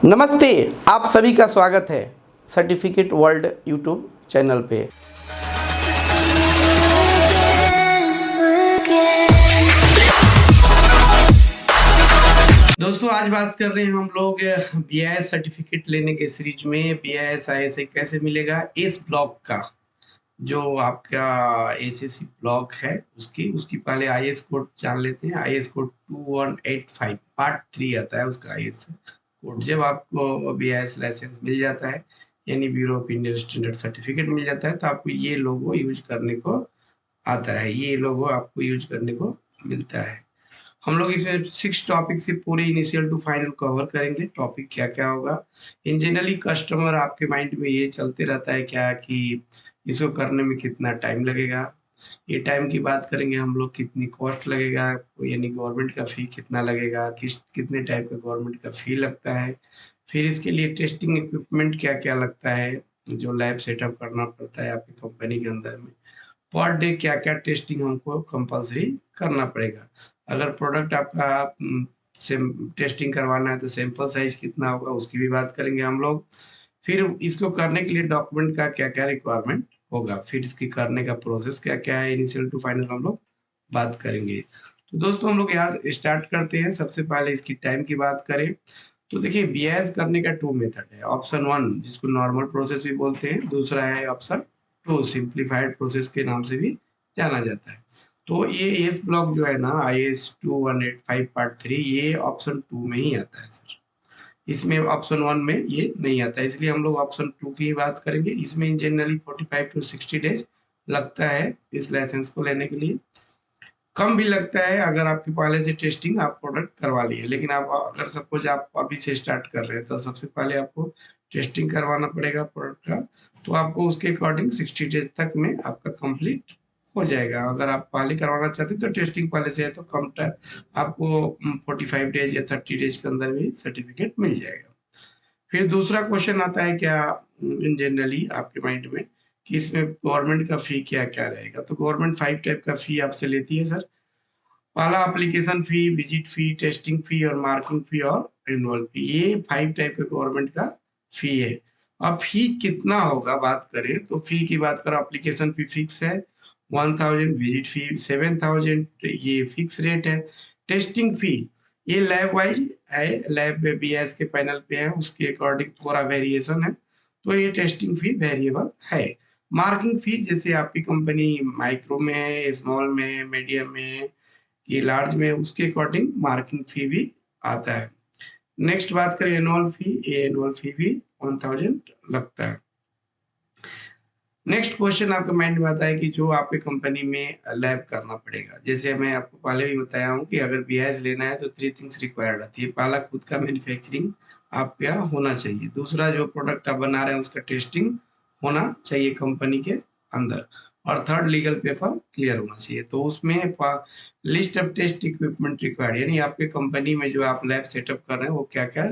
नमस्ते, आप सभी का स्वागत है सर्टिफिकेट वर्ल्ड यूट्यूब चैनल पे। दोस्तों आज बात कर रहे हैं हम लोग बीआईएस सर्टिफिकेट लेने के सीरीज में बीआईएस आईएसआई कैसे मिलेगा। इस ब्लॉक का जो आपका एसएससी ब्लॉक है उसकी पहले आईएएस कोड जान लेते हैं। आईएएस कोड 2185 पार्ट 3 आता है उसका आईएएस कोड। जब आपको बीआईएस लाइसेंस मिल जाता है यानी bureau of Indian standard certificate मिल जाता है तो आपको ये लोगो यूज करने को आता है, ये लोगो आपको यूज करने को मिलता है। हम लोग इसमें 6 टॉपिक से पूरे इनिशियल टू फाइनल कवर करेंगे। टॉपिक क्या क्या होगा, इन जनरली कस्टमर आपके माइंड में ये चलते रहता है क्या कि इसको करने में कितना टाइम लगेगा। ये टाइम की बात करेंगे हम लोग, कितनी कॉस्ट लगेगा यानी गवर्नमेंट का फी कितना लगेगा, कितने टाइप का गवर्नमेंट का फी लगता है। फिर इसके लिए टेस्टिंग इक्विपमेंट क्या क्या लगता है, जो लैब सेटअप करना पड़ता है आपकी कंपनी के अंदर में। पर डे क्या क्या टेस्टिंग हमको कंपलसरी करना पड़ेगा। अगर प्रोडक्ट आपका टेस्टिंग करवाना है तो सैंपल साइज कितना होगा उसकी भी बात करेंगे हम लोग। फिर इसको करने के लिए डॉक्यूमेंट का क्या क्या रिक्वायरमेंट होगा, फिर इसकी करने का प्रोसेस क्या क्या है, इनिशियल टू फाइनल हम लोग बात करेंगे। तो दोस्तों हम लोग यहाँ स्टार्ट करते हैं। सबसे पहले इसकी टाइम की बात करें तो देखिए बीआईएस करने का 2 मेथड है। ऑप्शन 1 जिसको नॉर्मल प्रोसेस भी बोलते हैं, दूसरा है ऑप्शन 2 सिंप्लीफाइड प्रोसेस के नाम से भी जाना जाता है। तो ये एस ब्लॉक जो है ना आईएएस 2185 पार्ट 3 ये ऑप्शन 2 में ही आता है सर। इसमें ऑप्शन 1 में ये नहीं आता है, इसलिए हम लोग ऑप्शन 2 की बात करेंगे। इसमें जनरली 45 टू 60 डेज लगता है इस लाइसेंस को लेने के लिए। कम भी लगता है अगर आपके पहले से टेस्टिंग आप प्रोडक्ट करवा लिए। लेकिन आप अगर सपोज आप अभी से स्टार्ट कर रहे हैं तो सबसे पहले आपको टेस्टिंग करवाना पड़ेगा प्रोडक्ट का। तो आपको उसके अकॉर्डिंग 60 डेज तक में आपका कंप्लीट हो जाएगा। अगर आप पहले करवाना चाहते हैं तो टेस्टिंग पहले से है तो कम टाइम आपको 45 डेज या 30 डेज के अंदर भी सर्टिफिकेट मिल जाएगा। फिर दूसरा क्वेश्चन आता है क्या इन जनरली आपके माइंड में कि इसमें गवर्नमेंट का फी क्या क्या रहेगा। तो गवर्नमेंट 5 टाइप का फी आपसे लेती है सर। पहला एप्लीकेशन फी, विजिट फी, टेस्टिंग फी और मार्किंग फी और एनुअल फी, ये 5 टाइप के गवर्नमेंट का फी है। अब फी कितना होगा बात करें तो फी की बात करें, एप्लीकेशन फी फिक्स है 1000, विजिट फी 7000 ये फिक्स रेट है। टेस्टिंग फी ये लैब वाइज है, लैब में बीएस के पैनल पे है उसके अकॉर्डिंग थोड़ा वेरिएशन है, तो ये टेस्टिंग फी वेरिएबल है। मार्किंग फी जैसे आपकी कंपनी माइक्रो में है, स्मॉल में है, मीडियम में है, ये लार्ज में उसके अकॉर्डिंग मार्किंग फी भी आता है। नेक्स्ट बात करें एनुअल फी, ये एनुअल फी भी 1000 लगता है। नेक्स्ट क्वेश्चन आपके माइंड में आता है कि जो आपके कंपनी में लैब करना पड़ेगा। जैसे मैं आपको पहले भी बताया हूँ कि अगर बीआईएस लेना है तो 3 थिंग्स रिक्वायर्ड आती है। पहला खुद का मैन्युफैक्चरिंग आपका होना चाहिए, दूसरा जो प्रोडक्ट आप बना रहे हैं उसका टेस्टिंग होना चाहिए कंपनी के अंदर, और थर्ड लीगल पेपर क्लियर होना चाहिए। तो उसमें list of test equipment required यानी आपके कंपनी में जो आप लैब सेटअप कर रहे हैं वो क्या क्या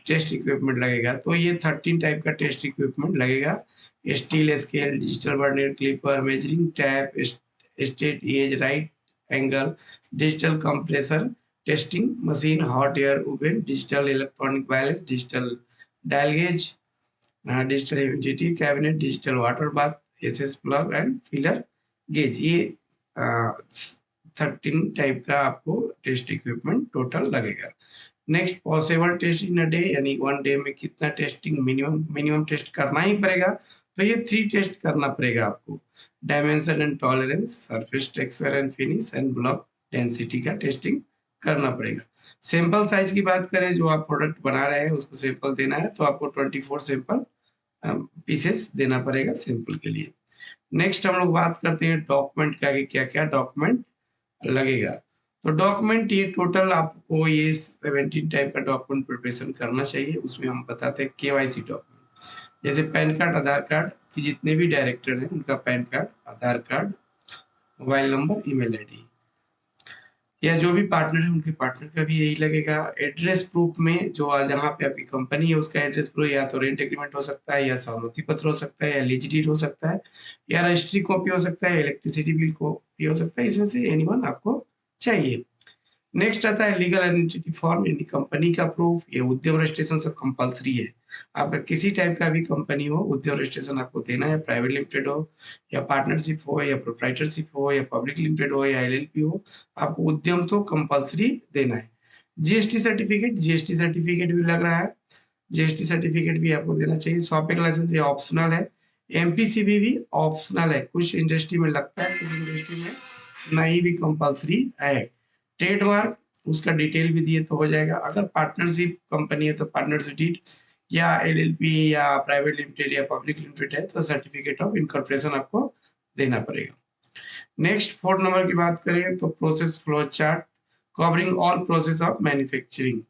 टेस्ट इक्विपमेंट लगेगा। तो ये 13 टाइप का टेस्ट इक्विपमेंट लगेगा। Steel scale, digital vernier clipper, measuring tape, straight edge, right angle, digital compressor, testing machine, hot air oven, digital electronic balance, digital dial gauge, digital humidity cabinet, digital water bath, SS plug and filler gauge. ये 13 type का आपको test equipment total लगेगा। Next possible test in a day यानी 1 day में कितना testing minimum test करना ही पड़ेगा। तो ये 3 टेस्ट करना पड़ेगा आपको। Dimension and tolerance, surface texture and finish and block density का टेस्टिंग करना पड़ेगा। सैंपल साइज की बात करें, जो आप प्रोडक्ट बना रहे हैं उसको सैंपल देना है तो आपको 24 सैंपल पीसेस देना पड़ेगा सैंपल के लिए। नेक्स्ट हम लोग बात करते हैं डॉक्यूमेंट का कि क्या क्या डॉक्यूमेंट लगेगा। तो डॉक्यूमेंट ये टोटल आपको ये 17 टाइप का डॉक्यूमेंट प्रिपरेशन करना चाहिए। उसमें हम बताते हैं केवाईसी डॉक्यूमेंट, जैसे पैन कार्ड, आधार कार्ड की जितने भी डायरेक्टर हैं उनका PAN card, Aadhaar card, mobile number, email ID, या जो भी पार्टनर है उनके पार्टनर का भी यही लगेगा। एड्रेस प्रूफ में जो जहाँ पे आपकी कंपनी है उसका एड्रेस प्रूफ या तो रेंट एग्रीमेंट हो सकता है, या सहमति पत्र हो सकता है, या लीज डीड हो सकता है, या रजिस्ट्री कॉपी हो सकता है, इलेक्ट्रिसिटी बिल कॉपी हो सकता है। इसमें से एनीवन आपको चाहिए। नेक्स्ट आता है लीगल एंटिटी फॉर्म, यानी कंपनी का प्रूफ। ये उद्यम रजिस्ट्रेशन सब कंपलसरी है। आपका किसी टाइप का भी कंपनी हो, उद्यम रजिस्ट्रेशन आपको देना है। प्राइवेट लिमिटेड हो या पार्टनरशिप हो या प्रोप्राइटरशिप हो या पब्लिक लिमिटेड हो या एलएलपी हो, आपको उद्यम तो कंपलसरी देना है। जीएसटी सर्टिफिकेट, जीएसटी सर्टिफिकेट भी लग रहा है, जीएसटी सर्टिफिकेट भी आपको देना चाहिए। शॉपिंग लाइसेंस ये ऑप्शनल है। एमपीसीबी भी ऑप्शनल है, कुछ इंडस्ट्री में लगता है, कुछ इंडस्ट्री में नहीं भी कंपलसरी है। ट्रेडमार्क उसका डिटेल भी दिए तो हो जाएगा। अगर पार्टनरशिप कंपनी है तो पार्टनरशिप डीड, या एलएलपी या प्राइवेट लिमिटेड या पब्लिक लिमिटेड है तो सर्टिफिकेट ऑफ इनकॉर्पोरेशन आपको देना पड़ेगा। नेक्स्ट 4 नंबर की बात करें तो process flow chart covering all process of manufacturing.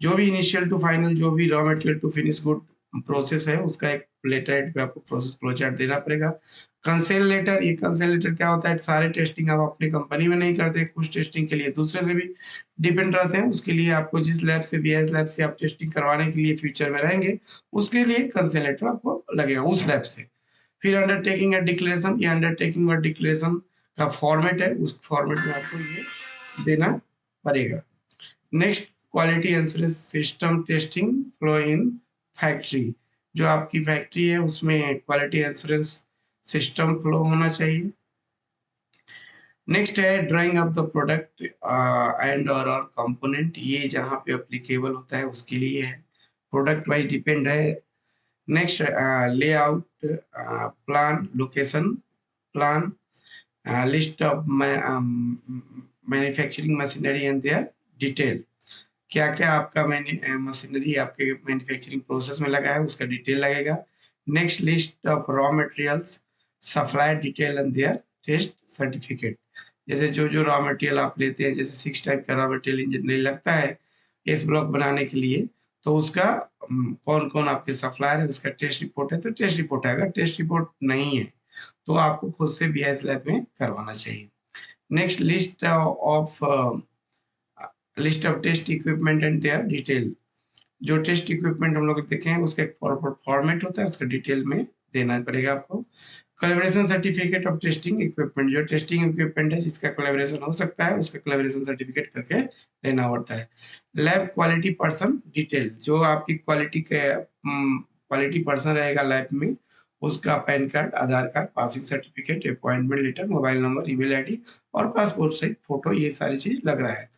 जो भी इनिशियल टू फाइनल, जो भी raw material to finish good process है, उसका एक लेटर हेड पे आपको प्रोसेस फ्लो चार्ट देना पड़ेगा। कंसेल लेटर, ये कंसेल लेटर क्या होता है, सारे टेस्टिंग आप अपनी कंपनी में नहीं करते, कुछ टेस्टिंग के लिए दूसरे से भी डिपेंड रहते हैं। उसके लिए आपको जिस लैब से, बीआईएस लैब से आप टेस्टिंग करवाने के लिए फ्यूचर में रहेंगे, उसके लिए कंसेल लेटर आपको लगेगा उस लैब से। फिर अंडरटेकिंग एंड डिक्लेरेशन, ये अंडरटेकिंग और डिक्लेरेशन का फॉर्मेट है, उस फॉर्मेट में आपको ये देना पड़ेगा। Next quality assurance system testing flow in factory, जो आपकी फैक्ट्री है उसमें क्वालिटी एश्योरेंस सिस्टम फ्लो होना चाहिए। नेक्स्ट है drawing of the product and और कंपोनेंट, ये जहाँ पे एप्लीकेबल होता है उसके लिए है, प्रोडक्ट वाइज डिपेंड है। Next layout plan, location plan, list of manufacturing machinery and their detail, क्या क्या आपका मशीनरी आपके मैन्युफैक्चरिंग प्रोसेस में लगा है उसका डिटेल लगेगा। Next list of raw materials, supply detail and their test certificate, जैसे जो जो रॉ मटेरियल आप लेते हैं, जैसे 6 टाइप का रॉ मटेरियल इंजीनियरिंग लगता है इस ब्लॉक बनाने के लिए, तो उसका कौन कौन आपके सप्लायर है, उसका टेस्ट रिपोर्ट है तो टेस्ट रिपोर्ट है। अगर टेस्ट रिपोर्ट नहीं है तो आपको खुद से बीआईएस लैब में करवाना चाहिए। Next list of test equipment and their detail, जो टेस्ट इक्विपमेंट हम लोग देखे हैं उसका एक फॉर्मेट होता है, उसका डिटेल में देना पड़ेगा आपको। Collaboration certificate of testing equipment, जो टेस्टिंग इक्विपमेंट है जिसका कोलैबोरेशन हो सकता है उसका कोलैबोरेशन सर्टिफिकेट करके लेना होता है। लैब क्वालिटी पर्सन डिटेल, जो आपकी क्वालिटी पर्सन रहेगा लैब में, उसका PAN card, Aadhaar card, passing certificate, appointment letter, mobile number, email ID और पासपोर्ट साइज फोटो, ये सारी चीज लग रहा है।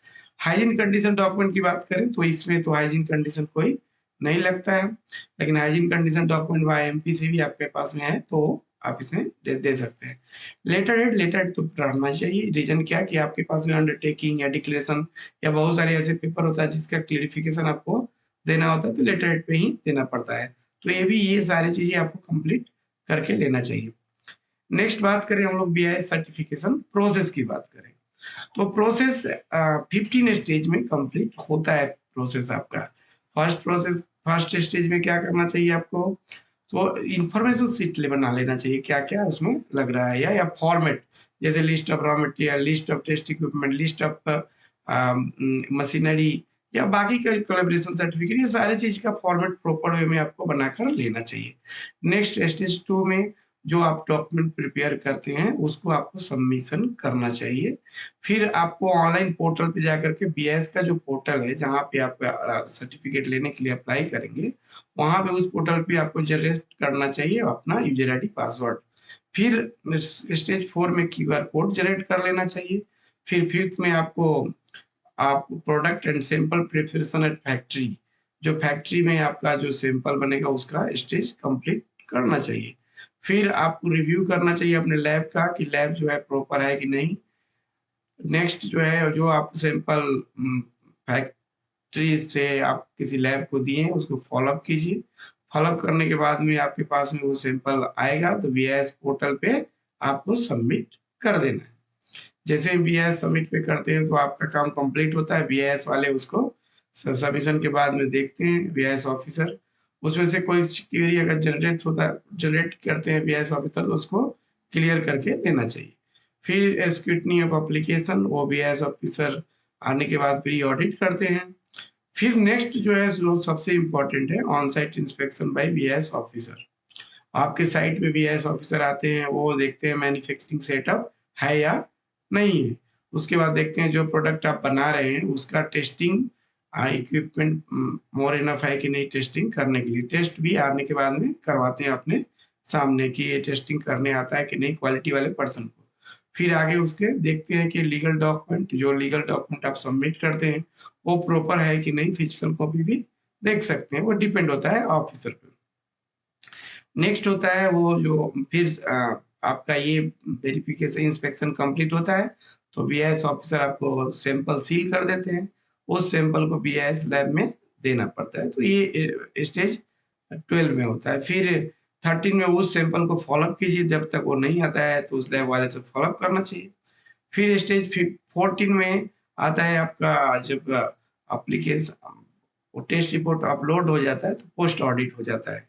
हाइजीन कंडीशन डॉक्यूमेंट की बात करें तो इसमें तो हाइजीन कंडीशन कोई नहीं लगता है, लेकिन hygiene condition document bye MPCB आपके पास में है तो आप इसमें दे सकते हैं। लेटर हेड तो रहना चाहिए। रीजन क्या कि आपके पास में अंडरटेकिंग या डिक्लेरेशन या बहुत सारे ऐसे पेपर होता है जिसका क्लेरिफिकेशन आपको देना होता है, तो लेटर हेड पे ही देना पड़ता है। तो ये सारी चीजें आपको कंप्लीट करके लेना चाहिए। नेक्स्ट बात करें हम लोग बीआईएस सर्टिफिकेशन प्रोसेस की बात करें तो प्रोसेस 15 स्टेज में कंप्लीट होता है। प्रोसेस आपका फर्स्ट स्टेज में क्या करना चाहिए आपको, तो इंफॉर्मेशन सीट बना लेना चाहिए, क्या क्या उसमें लग रहा है, या फॉर्मेट, जैसे list of raw material, list of test equipment, list of machinery या बाकी का कोलैबोरेशन सर्टिफिकेट, ये सारी चीज का फॉर्मेट प्रॉपर वे में आपको बनाकर लेना चाहिए। नेक्स्ट स्टेज 2 में जो आप डॉक्यूमेंट प्रिपेयर करते हैं उसको आपको सबमिशन करना चाहिए। फिर आपको ऑनलाइन पोर्टल पे जाकर के बीआईएस का जो पोर्टल है जहाँ पे आप सर्टिफिकेट लेने के लिए अप्लाई करेंगे, वहां पे उस पोर्टल पे आपको जनरेट करना चाहिए अपना यूजर आईडी पासवर्ड। फिर स्टेज 4 में क्यूआर कोड जनरेट कर लेना चाहिए। फिर फिफ्थ में आप product and sample preparation at factory, जो फैक्ट्री में आपका जो सैंपल बनेगा उसका स्टेज कंप्लीट करना चाहिए। फिर आपको रिव्यू करना चाहिए अपने लैब का कि लैब जो है प्रॉपर है कि नहीं। नेक्स्ट जो है, जो आप सैंपल फैक्ट्री से आप किसी लैब को दिए हैं उसको फॉलोअप कीजिए। फॉलोअप करने के बाद में आपके पास में वो सैंपल आएगा तो बीआईएस पोर्टल पे आपको सबमिट कर देना है। जैसे ही बीआईएस सबमिट पे करते हैं तो आपका काम कंप्लीट होता है। बीआईएस वाले उसको सबमिशन के बाद में देखते हैं, बीआईएस ऑफिसर, उसमें से कोई क्वेरी अगर जनरेट करते हैं बीआईएस ऑफिसर तो उसको क्लियर करके लेना चाहिए। फिर स्क्रूटनी ऑफ एप्लीकेशन, वो बीआईएस ऑफिसर आने के बाद प्री ऑडिट करते हैं। फिर नेक्स्ट जो है जो सबसे इम्पोर्टेंट है, on site inspection by BIS officer. आपके साइट पे बीआईएस ऑफिसर आते हैं, वो देखते हैं मैन्युफैक्चरिंग सेटअप है या नहीं है, उसके बाद देखते हैं जो प्रोडक्ट आप बना रहे हैं उसका टेस्टिंग इक्विपमेंट मोर इनफ है कि नहीं टेस्टिंग करने के लिए। टेस्ट भी आने के बाद में करवाते हैं अपने सामने कि ये टेस्टिंग करने आता है कि नहीं क्वालिटी वाले पर्सन को। फिर आगे उसके देखते हैं कि लीगल डॉक्यूमेंट आप सबमिट करते हैं वो प्रॉपर है कि नहीं, फिजिकल कॉपी भी देख सकते हैं, वो डिपेंड होता है ऑफिसर पे। नेक्स्ट होता है वो जो फिर आपका ये वेरिफिकेशन इंस्पेक्शन कंप्लीट होता है तो बीआईएस ऑफिसर आपको सैंपल सील कर देते हैं, उस सैंपल को बीआईएस लैब में देना पड़ता है। तो ये स्टेज 12 में होता है। फिर 13 में उस सैंपल को फॉलोअप कीजिए, जब तक वो नहीं आता है तो उस लैब वाले से फॉलोअप करना चाहिए। फिर स्टेज 14 में आता है आपका जब एप्लीकेशन वो टेस्ट रिपोर्ट अपलोड हो जाता है तो पोस्ट ऑडिट हो जाता है,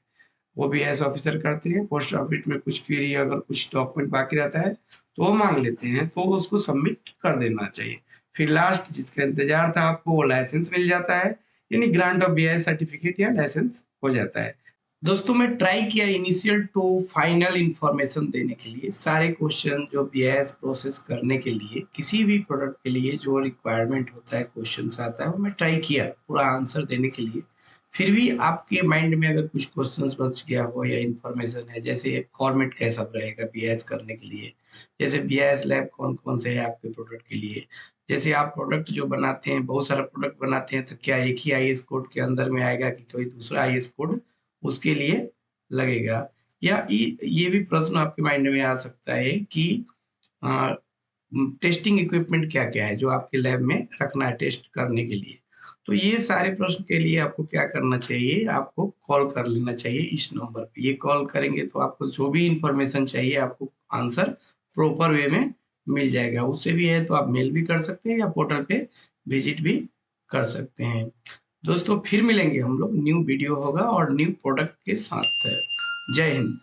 वो बीआईएस ऑफिसर करते हैं। पोस्ट ऑडिट में कुछ क्वेरी अगर कुछ डॉक्यूमेंट बाकी रहता है तो वो मांग लेते हैं, तो उसको सबमिट कर देना चाहिए। फिर लास्ट जिसका इंतजार था आपको वो लाइसेंस मिल जाता है, यानी ग्रांट ऑफ बीआईएस सर्टिफिकेट या लाइसेंस हो जाता है। दोस्तों मैं ट्राई किया इनिशियल टू फाइनल इंफॉर्मेशन देने के लिए, सारे क्वेश्चन जो बीआईएस प्रोसेस करने के लिए किसी भी प्रोडक्ट के लिए जो रिक्वायरमेंट होता है क्वेश्चन आता है वो मैं ट्राई किया पूरा आंसर देने के लिए। फिर भी आपके माइंड में अगर कुछ क्वेश्चंस बच गया हो या इंफॉर्मेशन है, जैसे फॉर्मेट कैसा रहेगा बीआईएस करने के लिए, जैसे बीआईएस लैब कौन कौन से है आपके प्रोडक्ट के लिए, जैसे आप प्रोडक्ट जो बनाते हैं बहुत सारा प्रोडक्ट बनाते हैं तो क्या एक ही आईएस कोड के अंदर में आएगा कि कोई दूसरा आईएस कोड उसके लिए लगेगा। या ये भी प्रश्न आपके माइंड में आ सकता है कि टेस्टिंग इक्विपमेंट क्या-क्या है जो आपके लैब में रखना है टेस्ट करने के लिए। तो ये सारे प्रश्न के लिए आपको क्या करना चाहिए, आपको कॉल कर लेना चाहिए इस नंबर पे। ये कॉल करेंगे तो आपको जो भी इन्फॉर्मेशन चाहिए आपको आंसर प्रॉपर वे में मिल जाएगा। उससे भी है तो आप मेल भी कर सकते हैं या पोर्टल पे विजिट भी कर सकते हैं। दोस्तों फिर मिलेंगे हम लोग, न्यू वीडियो होगा और न्यू प्रोडक्ट के साथ। जय हिंद।